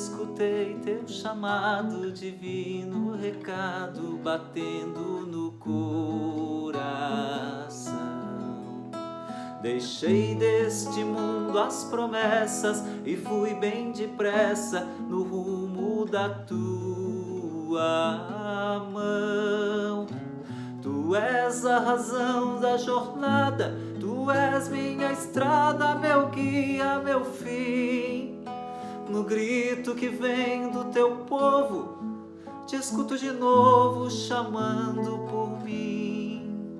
escutei teu chamado divino, recado batendo no coração. Deixei deste mundo as promessas e fui bem depressa no rumo da tua mão. Tu és a razão da jornada, tu és minha estrada, meu guia, meu fim. No grito que vem do teu povo, te escuto de novo chamando por mim.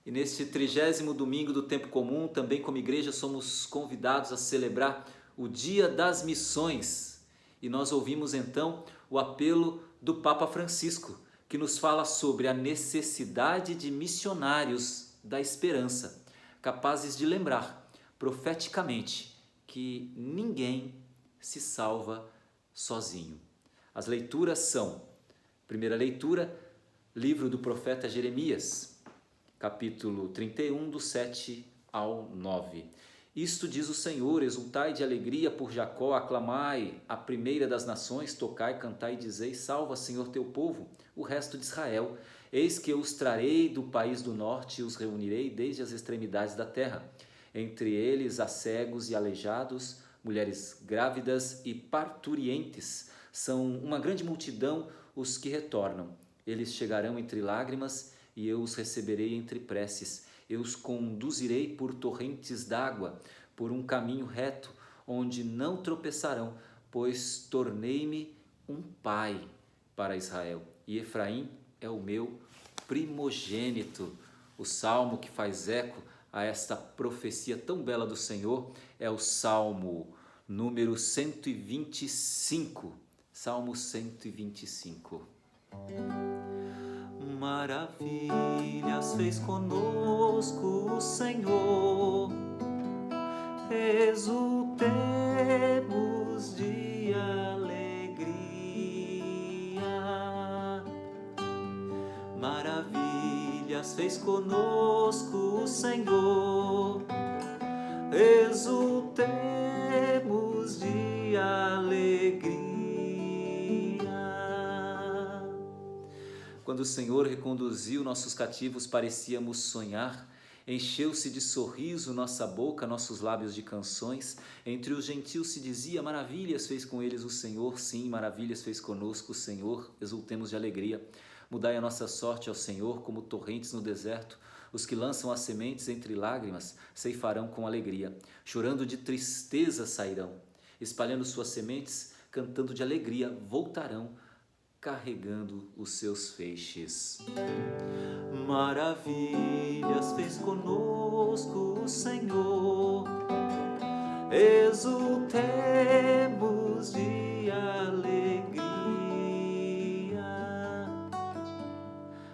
E neste 30º domingo do tempo comum, também como igreja somos convidados a celebrar o Dia das Missões. E nós ouvimos então o apelo do Papa Francisco, que nos fala sobre a necessidade de missionários da esperança, capazes de lembrar profeticamente que ninguém se salva sozinho. As leituras são: primeira leitura, livro do profeta Jeremias, capítulo 31, do 7 ao 9. Isto diz o Senhor: exultai de alegria por Jacó, aclamai a primeira das nações, tocai, cantai e dizei: salva, Senhor, teu povo, o resto de Israel. Eis que eu os trarei do país do norte e os reunirei desde as extremidades da terra. Entre eles há cegos e aleijados, mulheres grávidas e parturientes. São uma grande multidão os que retornam. Eles chegarão entre lágrimas e eu os receberei entre preces. Eu os conduzirei por torrentes d'água, por um caminho reto, onde não tropeçarão, pois tornei-me um pai para Israel. E Efraim é o meu primogênito. O salmo que faz eco a esta profecia tão bela do Senhor é o Salmo número 125. Salmo 125. Maravilhas fez conosco o Senhor, exultemos de alegria. Maravilhas fez conosco o Senhor, exultemos de alegria. Quando o Senhor reconduziu nossos cativos, parecíamos sonhar. Encheu-se de sorriso nossa boca, nossos lábios de canções. Entre os gentios se dizia: maravilhas fez com eles o Senhor. Sim, maravilhas fez conosco o Senhor. Exultemos de alegria. Mudai a nossa sorte ao Senhor como torrentes no deserto. Os que lançam as sementes entre lágrimas ceifarão com alegria. Chorando de tristeza sairão. Espalhando suas sementes, cantando de alegria, voltarão, carregando os seus feixes. Maravilhas fez conosco o Senhor, exultemos de alegria.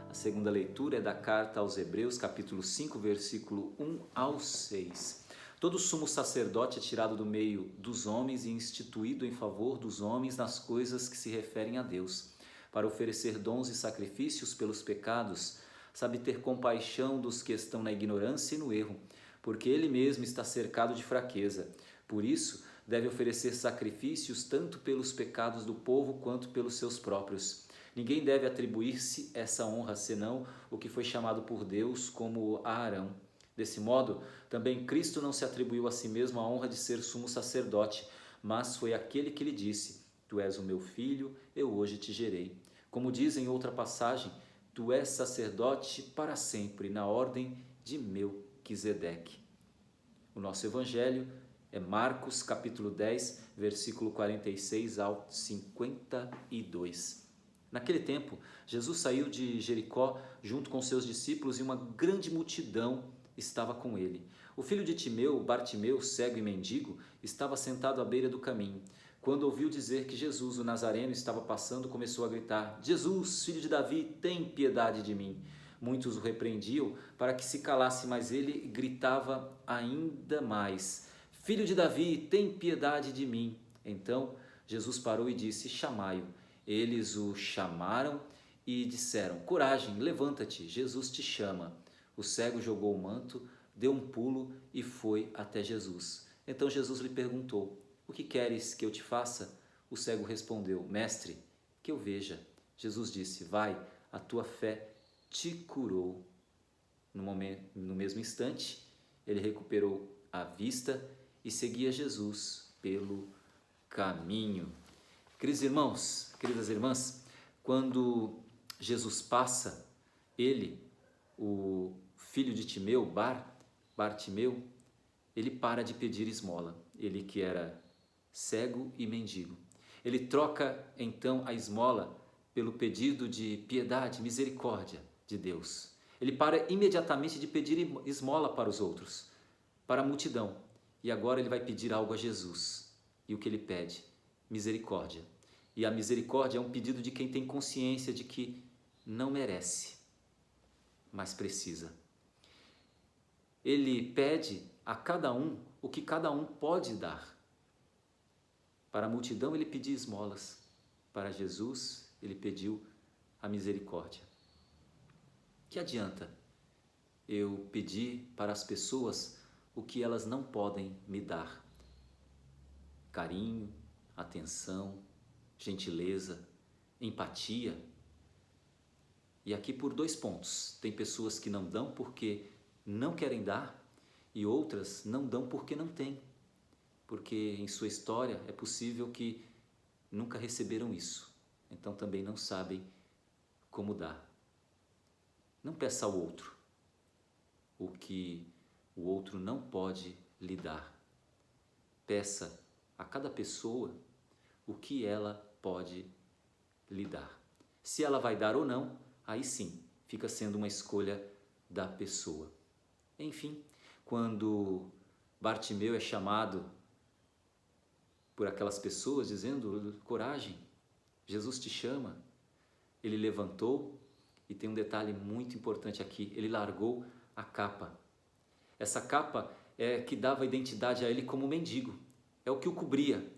A segunda leitura é da carta aos Hebreus, capítulo 5, versículo 1 ao 6. Todo sumo sacerdote é tirado do meio dos homens e instituído em favor dos homens nas coisas que se referem a Deus, para oferecer dons e sacrifícios pelos pecados. Sabe ter compaixão dos que estão na ignorância e no erro, porque ele mesmo está cercado de fraqueza. Por isso, deve oferecer sacrifícios tanto pelos pecados do povo quanto pelos seus próprios. Ninguém deve atribuir-se essa honra, senão o que foi chamado por Deus, como a Arão. Desse modo, também Cristo não se atribuiu a si mesmo a honra de ser sumo sacerdote, mas foi aquele que lhe disse: tu és o meu filho, eu hoje te gerei. Como diz em outra passagem: tu és sacerdote para sempre, na ordem de Melquisedeque. O nosso evangelho é Marcos, capítulo 10, versículo 46 ao 52. Naquele tempo, Jesus saiu de Jericó junto com seus discípulos e uma grande multidão estava com ele. O filho de Timeu, Bartimeu, cego e mendigo, estava sentado à beira do caminho. Quando ouviu dizer que Jesus, o Nazareno, estava passando, começou a gritar: Jesus, filho de Davi, tem piedade de mim. Muitos o repreendiam para que se calasse, mas ele gritava ainda mais: Filho de Davi, tem piedade de mim. Então Jesus parou e disse: chamai-o. Eles o chamaram e disseram: coragem, levanta-te, Jesus te chama. O cego jogou o manto, deu um pulo e foi até Jesus. Então Jesus lhe perguntou: o que queres que eu te faça? O cego respondeu: Mestre, que eu veja. Jesus disse: vai, a tua fé te curou. No mesmo instante, ele recuperou a vista e seguia Jesus pelo caminho. Queridos irmãos, queridas irmãs, quando Jesus passa, ele, o filho de Timeu, Bartimeu, ele para de pedir esmola. Ele que era cego e mendigo. Ele troca então a esmola pelo pedido de piedade, misericórdia de Deus. Ele para imediatamente de pedir esmola para os outros, para a multidão. E agora ele vai pedir algo a Jesus. E o que ele pede? Misericórdia. E a misericórdia é um pedido de quem tem consciência de que não merece, mas precisa. Ele pede a cada um o que cada um pode dar. Para a multidão ele pediu esmolas. Para Jesus ele pediu a misericórdia. Que adianta eu pedir para as pessoas o que elas não podem me dar? Carinho, atenção, gentileza, empatia. E aqui por 2 pontos. Tem pessoas que não dão porque não querem dar e outras não dão porque não têm. Porque em sua história é possível que nunca receberam isso. Então também não sabem como dar. Não peça ao outro o que o outro não pode lhe dar. Peça a cada pessoa o que ela pode lhe dar. Se ela vai dar ou não, aí sim, fica sendo uma escolha da pessoa. Enfim, quando Bartimeu é chamado por aquelas pessoas dizendo: coragem, Jesus te chama, ele levantou. E tem um detalhe muito importante aqui, ele largou a capa. Essa capa é que dava identidade a ele como mendigo, é o que o cobria,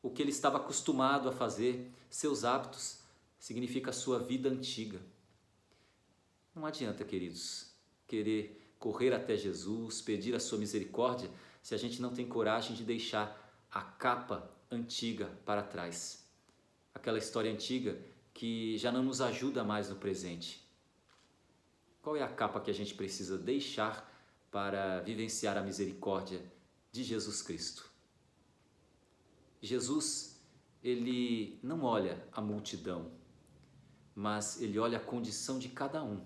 o que ele estava acostumado a fazer, seus hábitos, significa a sua vida antiga. Não adianta, queridos, querer correr até Jesus, pedir a sua misericórdia, se a gente não tem coragem de deixar a capa antiga para trás. Aquela história antiga que já não nos ajuda mais no presente. Qual é a capa que a gente precisa deixar para vivenciar a misericórdia de Jesus Cristo? Jesus, ele não olha a multidão, mas ele olha a condição de cada um.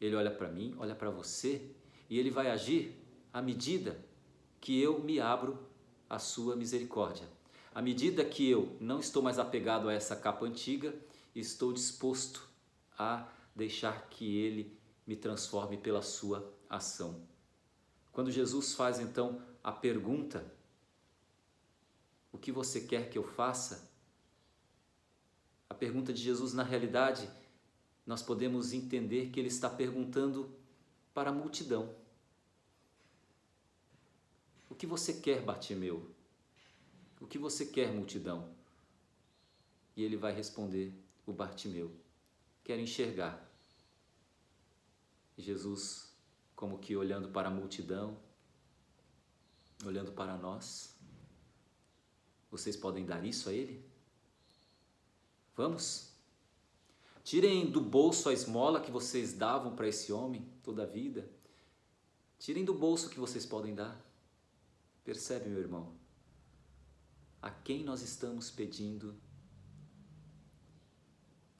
Ele olha para mim, olha para você, e ele vai agir à medida que eu me abro à sua misericórdia. À medida que eu não estou mais apegado a essa capa antiga, estou disposto a deixar que ele me transforme pela sua ação. Quando Jesus faz então a pergunta: o que você quer que eu faça? A pergunta de Jesus, na realidade, nós podemos entender que ele está perguntando para a multidão. O que você quer, Bartimeu? O que você quer, multidão? E ele vai responder, o Bartimeu: quero enxergar. E Jesus, como que olhando para a multidão, olhando para nós: vocês podem dar isso a ele? Vamos? Tirem do bolso a esmola que vocês davam para esse homem toda a vida. Tirem do bolso o que vocês podem dar. Percebe, meu irmão? A quem nós estamos pedindo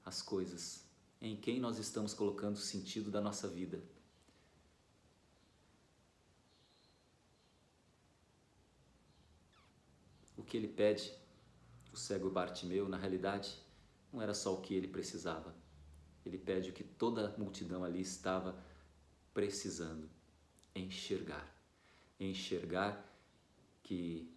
as coisas? Em quem nós estamos colocando o sentido da nossa vida? O que ele pede, o cego Bartimeu, na realidade, não era só o que ele precisava. Ele pede o que toda a multidão ali estava precisando: enxergar. Enxergar que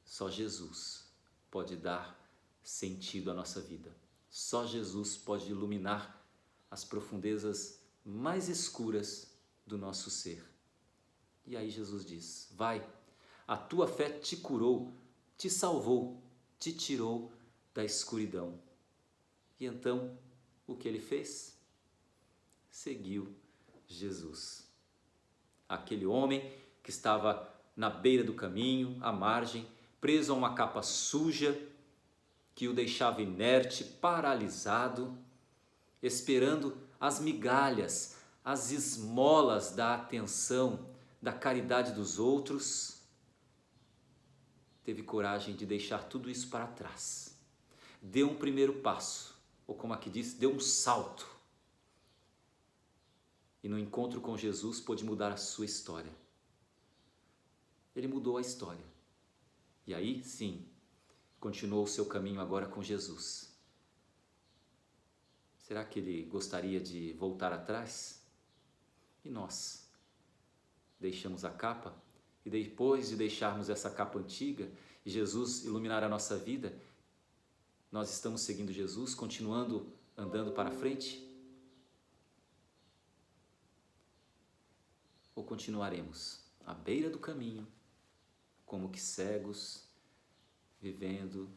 só Jesus pode dar sentido à nossa vida. Só Jesus pode iluminar as profundezas mais escuras do nosso ser. E aí Jesus diz: vai, a tua fé te curou, te salvou, te tirou da escuridão. E então, o que ele fez? Seguiu Jesus. Aquele homem que estava na beira do caminho, à margem, preso a uma capa suja que o deixava inerte, paralisado, esperando as migalhas, as esmolas da atenção, da caridade dos outros, teve coragem de deixar tudo isso para trás. Deu um primeiro passo, ou como aqui diz, deu um salto. E no encontro com Jesus pôde mudar a sua história. Ele mudou a história. E aí, sim, continuou o seu caminho agora com Jesus. Será que ele gostaria de voltar atrás? E nós? Deixamos a capa? E depois de deixarmos essa capa antiga e Jesus iluminar a nossa vida, nós estamos seguindo Jesus, continuando andando para frente? Ou continuaremos à beira do caminho, como que cegos, vivendo